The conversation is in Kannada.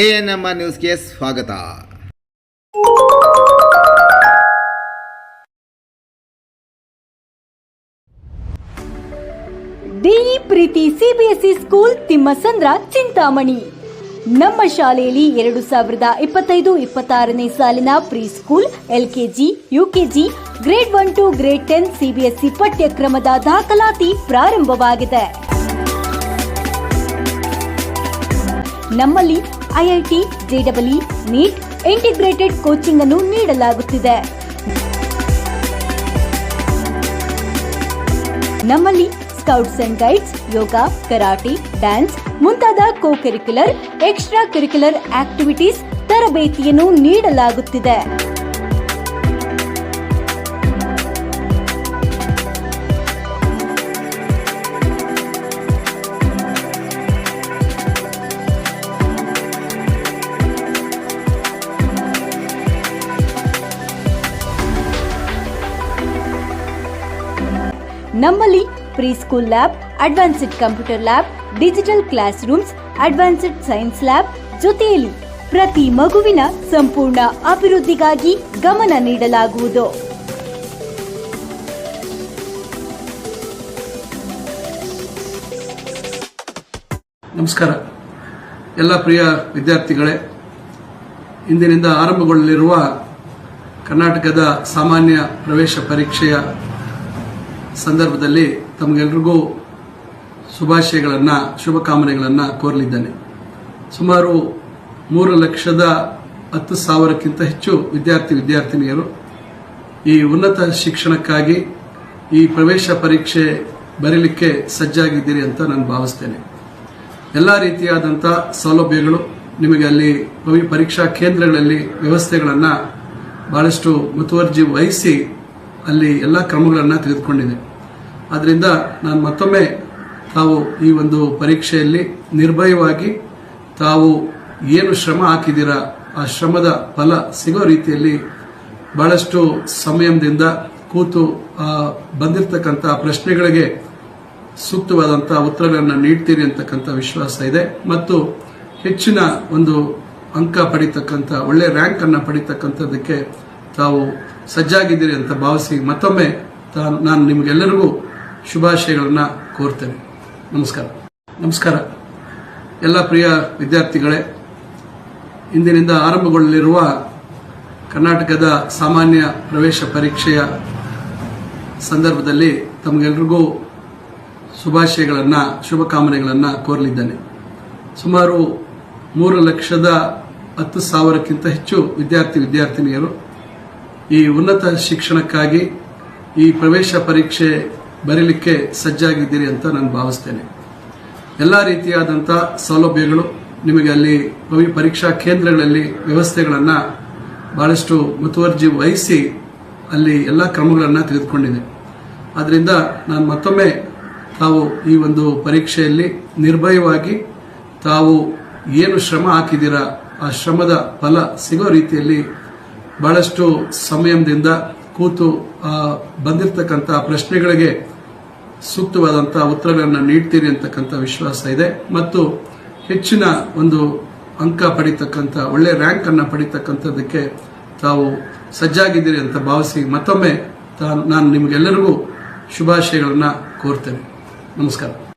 ಎಎನ್ಎಂ ನ್ಯೂಸ್ಗೆ ಸ್ವಾಗತ. DE Preethi CBSE school Thimmasandra Chintamani. ನಮ್ಮ ಶಾಲೆಯಲ್ಲಿ 2025-26ನೇ ಸಾಲಿನ pre school, LKG, UKG, grade 1 to grade 10 CBSE ಪಠ್ಯಕ್ರಮದ ದಾಖಲಾತಿ ಪ್ರಾರಂಭವಾಗಿದೆ. ನಮ್ಮಲ್ಲಿ IIT, JEE, NEET, integrated coaching ಅನ್ನು ನೀಡಲಾಗುತ್ತಿದೆ. ನಮ್ಮಲ್ಲಿ scouts and guides, yoga, karate, dance ಮುಂತಾದ co curricular, extra curricular activities ತರಬೇತಿಯನ್ನು ನೀಡಲಾಗುತ್ತಿದೆ. ನಮ್ಮಲ್ಲಿ pre school lab, advanced computer lab, digital classrooms, advanced science lab ಜೊತೆಯಲ್ಲಿ ಪ್ರತಿ ಮಗುವಿನ ಸಂಪೂರ್ಣ ಅಭಿವೃದ್ಧಿಗಾಗಿ ಗಮನ ನೀಡಲಾಗುವುದು. ನಮಸ್ಕಾರ ಎಲ್ಲ ಪ್ರಿಯ ವಿದ್ಯಾರ್ಥಿಗಳೇ, ಇಂದಿನಿಂದ ಆರಂಭಗೊಳ್ಳಲಿರುವ ಕರ್ನಾಟಕದ ಸಾಮಾನ್ಯ ಪ್ರವೇಶ ಪರೀಕ್ಷೆಯ ಸಂದರ್ಭದಲ್ಲಿ ತಮಗೆಲ್ಲರಿಗೂ ಶುಭಕಾಮನೆಗಳನ್ನು ಕೋರಲಿದ್ದೇನೆ. ಸುಮಾರು 3,10,000ಕ್ಕಿಂತ ಹೆಚ್ಚು ವಿದ್ಯಾರ್ಥಿನಿಯರು ಈ ಉನ್ನತ ಶಿಕ್ಷಣಕ್ಕಾಗಿ ಈ ಪ್ರವೇಶ ಪರೀಕ್ಷೆ ಬರೀಲಿಕ್ಕೆ ಸಜ್ಜಾಗಿದ್ದೀರಿ ಅಂತ ನಾನು ಭಾವಿಸ್ತೇನೆ. ಎಲ್ಲ ರೀತಿಯಾದಂಥ ಸೌಲಭ್ಯಗಳು ನಿಮಗೆ ಅಲ್ಲಿ ಪರೀಕ್ಷಾ ಕೇಂದ್ರಗಳಲ್ಲಿ ವ್ಯವಸ್ಥೆಗಳನ್ನು ಬಹಳಷ್ಟು ಮುತುವರ್ಜಿ ವಹಿಸಿ ಅಲ್ಲಿ ಎಲ್ಲ ಕ್ರಮಗಳನ್ನು ತೆಗೆದುಕೊಂಡಿದೆ. ಆದ್ದರಿಂದ ನಾನು ಮತ್ತೊಮ್ಮೆ ತಾವು ಈ ಒಂದು ಪರೀಕ್ಷೆಯಲ್ಲಿ ನಿರ್ಭಯವಾಗಿ ತಾವು ಏನು ಶ್ರಮ ಹಾಕಿದ್ದೀರಾ ಆ ಶ್ರಮದ ಫಲ ಸಿಗೋ ರೀತಿಯಲ್ಲಿ ಬಹಳಷ್ಟು ಸಂಯಮದಿಂದ ಕೂತು ಬಂದಿರತಕ್ಕಂಥ ಪ್ರಶ್ನೆಗಳಿಗೆ ಸೂಕ್ತವಾದಂಥ ಉತ್ತರಗಳನ್ನು ನೀಡ್ತೀರಿ ಅಂತಕ್ಕಂಥ ವಿಶ್ವಾಸ ಇದೆ ಮತ್ತು ಹೆಚ್ಚಿನ ಒಂದು ಅಂಕ ಪಡಿತಕ್ಕಂಥ ಒಳ್ಳೆ ರ್ಯಾಂಕ್ ಅನ್ನು ಪಡಿತಕ್ಕಂಥದ್ದಕ್ಕೆ ತಾವು ಸಜ್ಜಾಗಿದ್ದೀರಿ ಅಂತ ಭಾವಿಸಿ ಮತ್ತೊಮ್ಮೆ ನಾನು ನಿಮಗೆಲ್ಲರಿಗೂ ಶುಭಾಶಯಗಳನ್ನು ಕೋರ್ತೇನೆ. ನಮಸ್ಕಾರ ಎಲ್ಲ ಪ್ರಿಯ ವಿದ್ಯಾರ್ಥಿಗಳೇ, ಇಂದಿನಿಂದ ಆರಂಭಗೊಳ್ಳಲಿರುವ ಕರ್ನಾಟಕದ ಸಾಮಾನ್ಯ ಪ್ರವೇಶ ಪರೀಕ್ಷೆಯ ಸಂದರ್ಭದಲ್ಲಿ ತಮಗೆಲ್ಲರಿಗೂ ಶುಭಕಾಮನೆಗಳನ್ನು ಕೋರಲಿದ್ದೇನೆ. ಸುಮಾರು 3,10,000ಕ್ಕಿಂತ ಹೆಚ್ಚು ವಿದ್ಯಾರ್ಥಿನಿಯರು ಈ ಉನ್ನತ ಶಿಕ್ಷಣಕ್ಕಾಗಿ ಈ ಪ್ರವೇಶ ಪರೀಕ್ಷೆ ಬರೀಲಿಕ್ಕೆ ಸಜ್ಜಾಗಿದ್ದೀರಿ ಅಂತ ನಾನು ಭಾವಿಸ್ತೇನೆ. ಎಲ್ಲ ರೀತಿಯಾದಂಥ ಸೌಲಭ್ಯಗಳು ನಿಮಗೆ ಅಲ್ಲಿ ಪರೀಕ್ಷಾ ಕೇಂದ್ರಗಳಲ್ಲಿ ವ್ಯವಸ್ಥೆಗಳನ್ನು ಬಹಳಷ್ಟು ಮುತುವರ್ಜಿ ವಹಿಸಿ ಅಲ್ಲಿ ಎಲ್ಲ ಕ್ರಮಗಳನ್ನು ತೆಗೆದುಕೊಂಡಿದೆ. ಆದ್ದರಿಂದ ನಾನು ಮತ್ತೊಮ್ಮೆ ತಾವು ಈ ಒಂದು ಪರೀಕ್ಷೆಯಲ್ಲಿ ನಿರ್ಭಯವಾಗಿ ತಾವು ಏನು ಶ್ರಮ ಹಾಕಿದ್ದೀರಾ ಆ ಶ್ರಮದ ಫಲ ಸಿಗೋ ರೀತಿಯಲ್ಲಿ ಬಹಳಷ್ಟು ಸಂಯಮದಿಂದ ಕೂತು ಬಂದಿರತಕ್ಕಂಥ ಪ್ರಶ್ನೆಗಳಿಗೆ ಸೂಕ್ತವಾದಂಥ ಉತ್ತರಗಳನ್ನು ನೀಡ್ತೀರಿ ಅಂತಕ್ಕಂಥ ವಿಶ್ವಾಸ ಇದೆ ಮತ್ತು ಹೆಚ್ಚಿನ ಒಂದು ಅಂಕ ಪಡಿತಕ್ಕಂಥ ಒಳ್ಳೆ ರ್ಯಾಂಕ್ ಅನ್ನು ಪಡಿತಕ್ಕಂಥದ್ದಕ್ಕೆ ತಾವು ಸಜ್ಜಾಗಿದ್ದೀರಿ ಅಂತ ಭಾವಿಸಿ ಮತ್ತೊಮ್ಮೆ ನಾನು ನಿಮಗೆಲ್ಲರಿಗೂ ಶುಭಾಶಯಗಳನ್ನು ಕೋರ್ತೇನೆ. ನಮಸ್ಕಾರ.